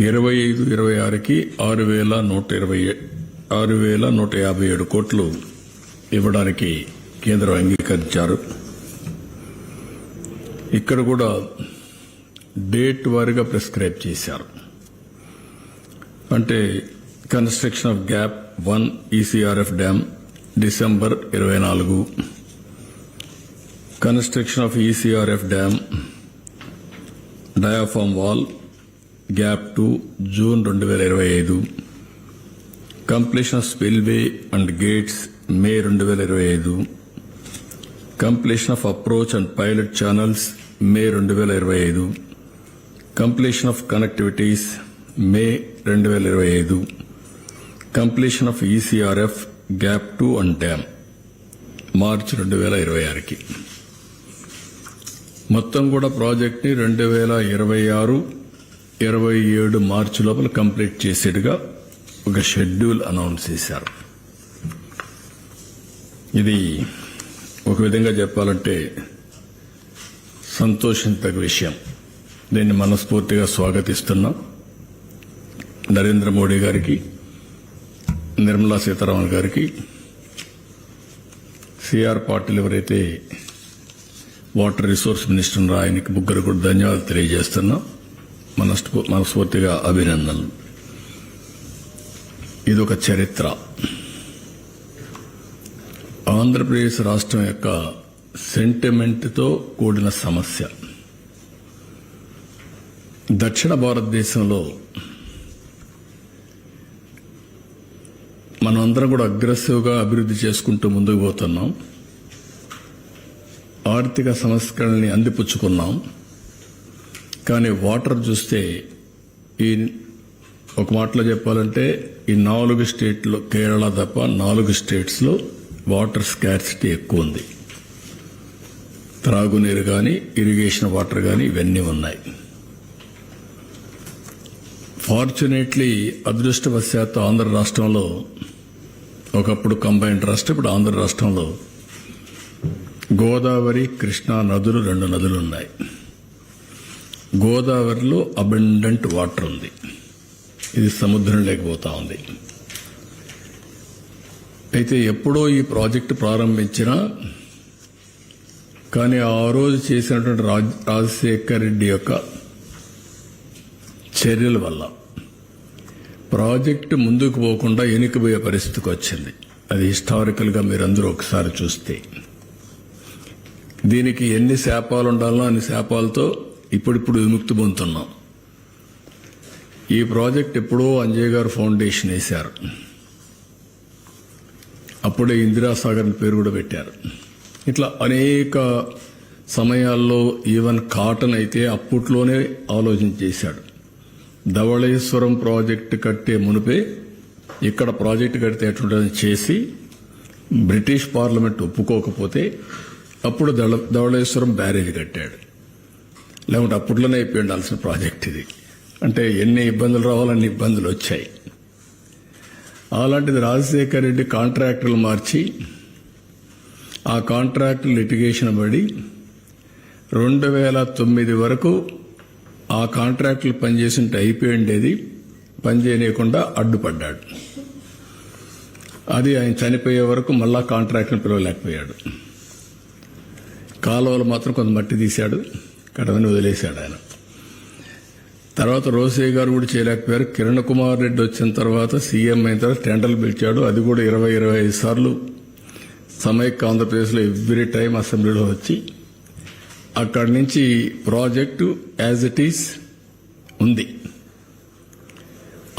25-26కి 6,157 కోట్లు ఇవ్వడానికి కేంద్రం అంగీకరించారు. ఇక్కడ కూడా డేట్ వారీగా ప్రిస్క్రైబ్ చేశారు. అంటే construction of gap 1 ECRF dam December 24, construction of ECRF dam diaphragm wall gap 2 June 2025, completion of spillway and gates May 2025, completion of approach and pilot channels May 2025, completion of connectivities May 2025, completion of ECRF gap 2 and dam March 2026కి. మొత్తం కూడా project ని 2026-27 మార్చి లోపల complete చేసేట్టుగా ఒక schedule announce చేశారు. ఇది ఒక విధంగా చెప్పాలంటే సంతోషించదగ్గ విషయం. దీన్ని మనస్ఫూర్తిగా స్వాగతిస్తున్నాం. నరేంద్ర మోడీ గారికి, నిర్మలా సీతారామన్ గారికి, సిఆర్ పాటిల్ ఎవరైతే వాటర్ రిసోర్స్ మినిస్టర్ ఉన్నారో ఆయనకి ముగ్గురు కూడా ధన్యవాదాలు తెలియజేస్తున్నాం. మనస్ఫూర్తిగా అభినందనలు. ఇదొక చరిత్ర. ఆంధ్రప్రదేశ్ రాష్ట్రం యొక్క సెంటిమెంట్తో కూడిన సమస్య. దక్షిణ భారతదేశంలో మనమందరం కూడా అగ్రెసివ్గా అభివృద్ధి చేసుకుంటూ ముందుకు పోతున్నాం. ఆర్థిక సంస్కరణల్ని అందిపుచ్చుకున్నాం. కానీ వాటర్ చూస్తే ఈ ఒక మాటలో చెప్పాలంటే ఈ 4 స్టేట్లో, కేరళ తప్ప 4 స్టేట్స్లో వాటర్ స్కార్సిటీ ఎక్కువ ఉంది. త్రాగునీరు కానీ, ఇరిగేషన్ వాటర్ కానీ ఇవన్నీ ఉన్నాయి. ఫార్చునేట్లీ అదృష్టవశాత్తు ఆంధ్ర రాష్ట్రంలో, ఒకప్పుడు కంబైన్డ్ రాష్ట్రం, ఇప్పుడు ఆంధ్ర రాష్ట్రంలో గోదావరి, కృష్ణా నదులు, 2 నదులు ఉన్నాయి. గోదావరిలో అబండెంట్ వాటర్ ఉంది. ఇది సముద్రం లేకపోతా ఉంది. అయితే ఎప్పుడో ఈ ప్రాజెక్టు ప్రారంభించినా కానీ ఆ రోజు చేసినటువంటి రాజశేఖర్ రెడ్డి యొక్క చర్యల వల్ల ప్రాజెక్టు ముందుకు పోకుండా వెనుకబోయే పరిస్థితికి వచ్చింది. అది హిస్టారికల్గా మీరందరూ ఒకసారి చూస్తే దీనికి ఎన్ని శాపాలు ఉండాలో అన్ని శాపాలతో ఇప్పుడిప్పుడు విముక్తి పొందుతున్నాం. ఈ ప్రాజెక్ట్ ఎప్పుడో అంజయ్ గారు ఫౌండేషన్ వేశారు. అప్పుడే ఇందిరాసాగర్ పేరు కూడా పెట్టారు. ఇట్లా అనేక సమయాల్లో ఈవెన్ కాటన్ అయితే అప్పట్లోనే ఆలోచన చేశాడు. ధవళేశ్వరం ప్రాజెక్టు కట్టే మునిపే ఇక్కడ ప్రాజెక్టు కడితే ఎట్లుంటుందని చేసి బ్రిటిష్ పార్లమెంట్ ఒప్పుకోకపోతే అప్పుడు ధవళేశ్వరం బ్యారేజ్ కట్టాడు. లేకుంటే అప్పట్లోనే అయిపోయి ఉండాల్సిన ప్రాజెక్ట్ ఇది. అంటే ఎన్ని ఇబ్బందులు రావాలన్ని ఇబ్బందులు వచ్చాయి. అలాంటిది రాజశేఖర్ రెడ్డి కాంట్రాక్టర్లు మార్చి ఆ కాంట్రాక్ట్ లిటిగేషన్ పడి 2009 వరకు ఆ కాంట్రాక్టులు పనిచేసింటే అయిపోయి ఉండేది. పనిచేయకుండా అడ్డుపడ్డాడు. అది ఆయన చనిపోయే వరకు మళ్ళా కాంట్రాక్ట్ని పిలవలేకపోయాడు. కాలువలు మాత్రం కొంత మట్టి తీశాడు, కడవని వదిలేశాడు ఆయన. తర్వాత రోసయ్య గారు కూడా చేయలేకపోయారు. కిరణ్ కుమార్ రెడ్డి వచ్చిన తర్వాత సీఎం అయిన తర్వాత టెండర్లు పిలిచాడు. అది కూడా 20-25 సార్లు సమైక్య ఆంధ్రప్రదేశ్లో ఎవ్రీ టైం అసెంబ్లీలో వచ్చి అక్కడి నుంచి ప్రాజెక్టు యాజ్ ఇట్ ఈస్ ఉంది.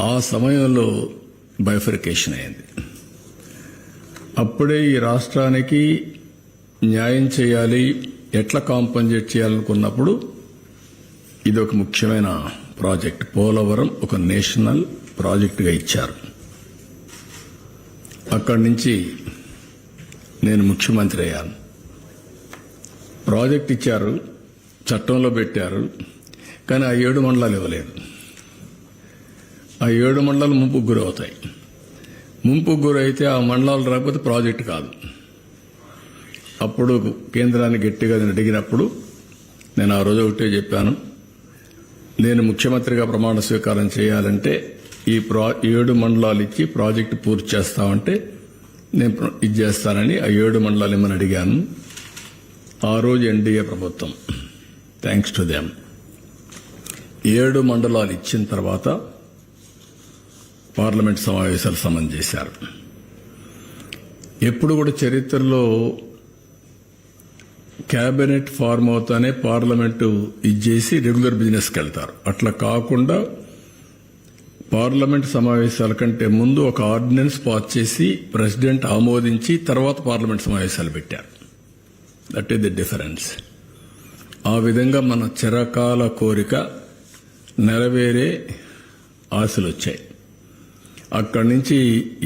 ఆ సమయంలో బైఫర్కేషన్ అయింది. అప్పుడే ఈ రాష్ట్రానికి న్యాయం చేయాలి, ఎట్లా కాంపన్సేట్ చేయాలనుకున్నప్పుడు ఇది ఒక ముఖ్యమైన ప్రాజెక్ట్. పోలవరం ఒక నేషనల్ ప్రాజెక్టుగా ఇచ్చారు. అక్కడి నుంచి నేను ముఖ్యమంత్రి అయ్యాను. ప్రాజెక్ట్ ఇచ్చారు, చట్టంలో పెట్టారు. కానీ ఆ 7 మండలాలు ఇవ్వలేదు. ఆ 7 మండలాలు ముంపుకు గురవుతాయి. ముంపుకు గురైతే ఆ మండలాలు రాకపోతే ప్రాజెక్టు కాదు. అప్పుడు కేంద్రాన్ని గట్టిగా అడిగినప్పుడు నేను ఆ రోజు ఒకటే చెప్పాను, నేను ముఖ్యమంత్రిగా ప్రమాణ స్వీకారం చేయాలంటే ఈ 7 మండలాలు ఇచ్చి ప్రాజెక్టు పూర్తి చేస్తామంటే నేను ఇది చేస్తానని ఆ 7 మండలాలు ఏమని అడిగాను. ఆ రోజు ఎన్డీఏ ప్రభుత్వం థ్యాంక్స్ టు దెమ్ 7 మండలాలు ఇచ్చిన తర్వాత పార్లమెంట్ సమావేశాలు సమన్ చేశారు. ఎప్పుడు కూడా చరిత్రలో కేబినెట్ ఫార్మ్ అవుతానే పార్లమెంటు ఇచ్చేసి రెగ్యులర్ బిజినెస్కి వెళ్తారు. అట్లా కాకుండా పార్లమెంట్ సమావేశాల కంటే ముందు ఒక ఆర్డినెన్స్ పాస్ చేసి ప్రెసిడెంట్ ఆమోదించి తర్వాత పార్లమెంట్ సమావేశాలు పెట్టారు. That is the difference. ఆ విధంగా మన చిరకాల కోరిక నెరవేరే ఆశలు వచ్చాయి. అక్కడి నుంచి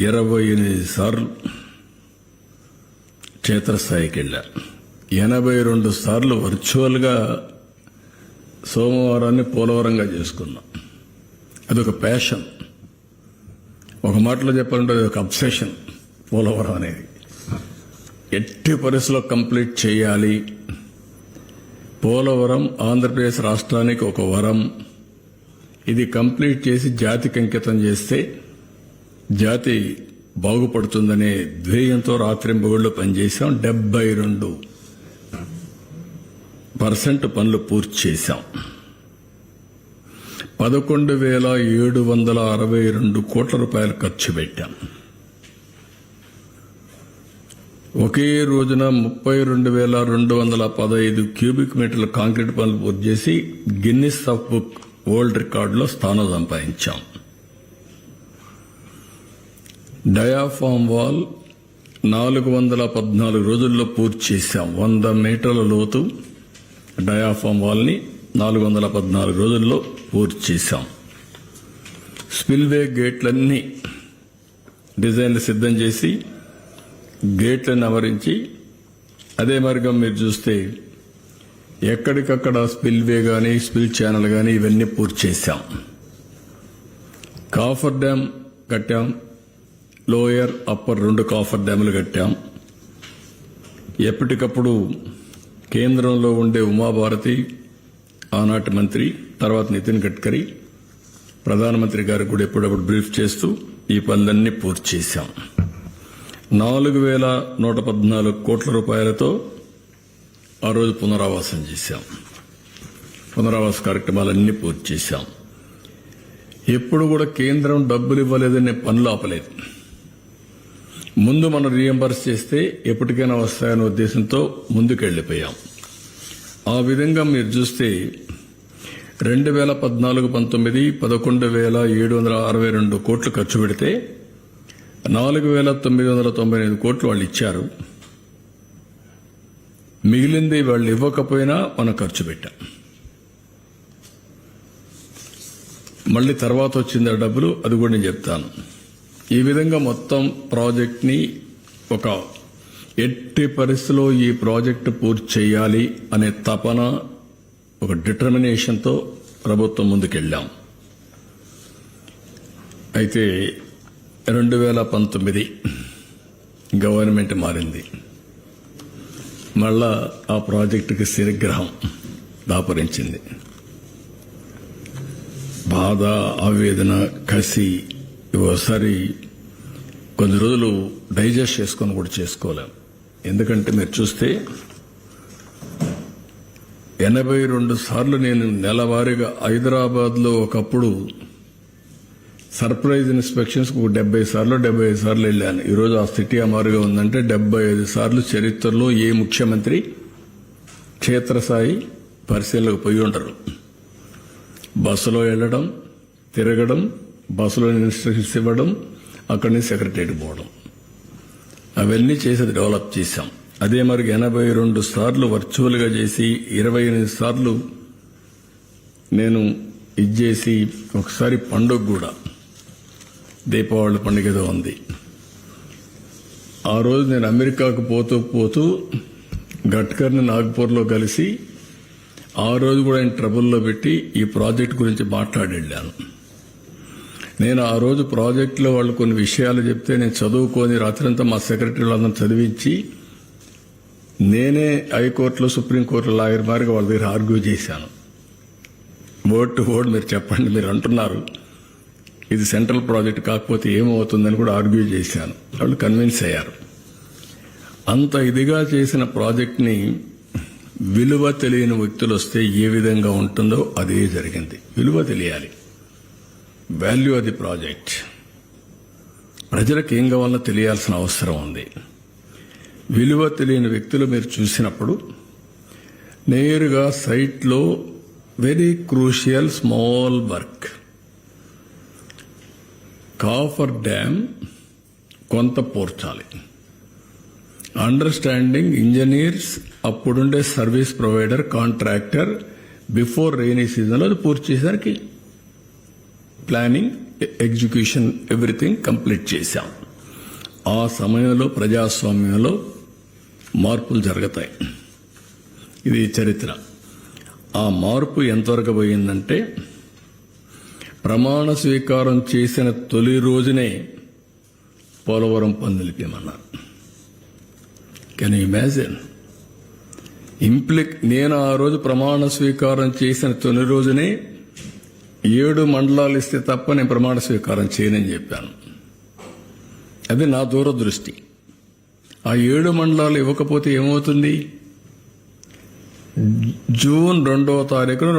28 సార్లు క్షేత్రస్థాయికి వెళ్ళారు. 82 సార్లు వర్చువల్గా సోమవారాన్ని పోలవరంగా చేసుకున్నాం. అదొక ప్యాషన్. ఒక మాటలో చెప్పాలంటే అది ఒక అబ్సెషన్. పోలవరం అనేది ఎట్టి పరిస్థితుల్లో కంప్లీట్ చేయాలి. పోలవరం ఆంధ్రప్రదేశ్ రాష్ట్రానికి ఒక వరం. ఇది కంప్లీట్ చేసి జాతికి అంకితం చేస్తే జాతి బాగుపడుతుందనే ధ్యేయంతో రాత్రింబగళ్ళు పనిచేశాం. 72% పనులు పూర్తి చేశాం. 11,762 కోట్ల రూపాయలు ఖర్చు పెట్టాం. ఒకే రోజున 32,215 క్యూబిక్ మీటర్ల కాంక్రీట్ పనులు పూర్తి చేసి గిన్నిస్ ఆఫ్ బుక్ వరల్డ్ రికార్డులో స్థానం సంపాదించాం. డయాఫామ్ వాల్ 414 రోజుల్లో పూర్తి చేశాం. 100 మీటర్ల లోతు డయాఫామ్ వాల్ని 414 రోజుల్లో పూర్తి చేశాం. స్పిల్వే గేట్లన్నీ డిజైన్లు సిద్ధం చేసి గేట్లను అమరించి అదే మార్గం మీరు చూస్తే ఎక్కడికక్కడ స్పిల్వే కానీ స్పిల్ ఛానల్ కానీ ఇవన్నీ పూర్తి చేశాం. కాఫర్ డ్యామ్ కట్టాం. లోయర్ అప్పర్ 2 కాఫర్ డ్యాములు కట్టాం. ఎప్పటికప్పుడు కేంద్రంలో ఉండే ఉమాభారతి ఆనాటి మంత్రి, తర్వాత నితిన్ గడ్కరీ ప్రధానమంత్రి గారికి కూడా ఎప్పుడప్పుడు బ్రీఫ్ చేస్తూ ఈ పనులన్నీ పూర్తి చేశాం. 4,114 కోట్ల రూపాయలతో ఆ రోజు పునరావాసం చేశాం. పునరావాస కార్యక్రమాలన్నీ పూర్తి చేశాం. ఎప్పుడు కూడా కేంద్రం డబ్బులు ఇవ్వలేదనే పనులు ఆపలేదు. ముందు మనం రీఎంబర్స్ చేస్తే ఎప్పటికైనా వస్తాయనే ఉద్దేశంతో ముందుకెళ్లిపోయాం. ఆ విధంగా మీరు చూస్తే 2014-19 11,762 కోట్లు ఖర్చు పెడితే 4,995 కోట్లు వాళ్ళు ఇచ్చారు. మిగిలింది వాళ్ళు ఇవ్వకపోయినా మనం ఖర్చు పెట్టాం. మళ్ళీ తర్వాత వచ్చింది ఆ డబ్బులు, అది కూడా నేను చెప్తాను. ఈ విధంగా మొత్తం ప్రాజెక్ట్ని ఒక ఎట్టి పరిస్థితిలో ఈ ప్రాజెక్టు పూర్తి చేయాలి అనే తపన, ఒక డిటర్మినేషన్తో ప్రభుత్వం ముందుకెళ్లాం. అయితే 2019 గవర్నమెంట్ మారింది. మళ్ళా ఆ ప్రాజెక్టుకి శనిగ్రహం దాపురించింది. బాధ, ఆవేదన, కసి ఒకసారి కొన్ని రోజులు డైజెస్ట్ చేసుకొని కూడా చేసుకోలేం. ఎందుకంటే మీరు చూస్తే 82 సార్లు నేను నెలవారీగా హైదరాబాద్లో ఒకప్పుడు సర్ప్రైజ్ ఇన్స్పెక్షన్స్ 75 సార్లు వెళ్ళాను. ఈరోజు ఆ స్థితి అమారుగా ఉందంటే 75 సార్లు చరిత్రలో ఏ ముఖ్యమంత్రి క్షేత్రస్థాయి పరిశీలనకు పోయి ఉండరు. బస్సులో వెళ్ళడం, తిరగడం, బస్సులో ఇన్స్ట్రక్షన్స్ ఇవ్వడం, అక్కడి నుంచి సెక్రటరీకి పోవడం, అవన్నీ చేసి డెవలప్ చేశాం. అదే మరి 82 సార్లు వర్చువల్గా చేసి 28 సార్లు నేను ఇది చేసి ఒకసారి పండుగ కూడా దీపావళి పండుగ ఏదో ఉంది. ఆ రోజు నేను అమెరికాకు పోతూ గడ్కర్ని నాగ్పూర్లో కలిసి ఆ రోజు కూడా ఆయన ట్రబుల్లో పెట్టి ఈ ప్రాజెక్ట్ గురించి మాట్లాడి వెళ్ళాను. నేను ఆ రోజు ప్రాజెక్టులో వాళ్ళు కొన్ని విషయాలు చెప్తే నేను చదువుకొని రాత్రంతా మా సెక్రటరీలు అందరం చదివించి నేనే హైకోర్టులో సుప్రీంకోర్టులో లాయర్ మారిగా వాళ్ళ దగ్గర ఆర్గ్యూ చేశాను. వర్డ్ టు వర్డ్ మీరు చెప్పండి, మీరు అంటున్నారు ఇది సెంట్రల్ ప్రాజెక్ట్ కాకపోతే ఏమవుతుందని కూడా ఆర్గ్యూ చేశాను. వాళ్ళు కన్విన్స్ అయ్యారు. అంత ఇదిగా చేసిన ప్రాజెక్ట్ని విలువ తెలియని వ్యక్తులు వస్తే ఏ విధంగా ఉంటుందో అదే జరిగింది. విలువ తెలియాలి, వాల్యూ అది ప్రాజెక్ట్. ప్రజలకు ఏం కావాలో తెలియాల్సిన అవసరం ఉంది. విలువ తెలియని వ్యక్తులు మీరు చూసినప్పుడు నేరుగా సైట్లో very crucial small work, coffer dam కొంత పూర్చాలి. అండర్స్టాండింగ్ ఇంజనీర్స్, అప్పుడుండే service provider, contractor before rainy సీజన్లో అది పూర్తి చేసరికి ప్లానింగ్, ఎగ్జిక్యూషన్ ఎవ్రీథింగ్ కంప్లీట్ చేశాం. ఆ సమయంలో ప్రజాస్వామ్యంలో మార్పులు జరుగుతాయి. ఇది చరిత్ర. ఆ మార్పు ఎంతవరకు పోయిందంటే ప్రమాణ స్వీకారం చేసిన తొలి రోజునే పోలవరం పనులు నిలిపేమన్నారు. Can you imagine? నేను ఆ రోజు ప్రమాణ స్వీకారం చేసిన తొలి రోజునే 7 మండలాలు ఇస్తే తప్ప నేను ప్రమాణ స్వీకారం చేయనని చెప్పాను. అది నా దూరదృష్టి. ఆ 7 మండలాలు ఇవ్వకపోతే ఏమవుతుంది? జూన్ 2వ తారీఖున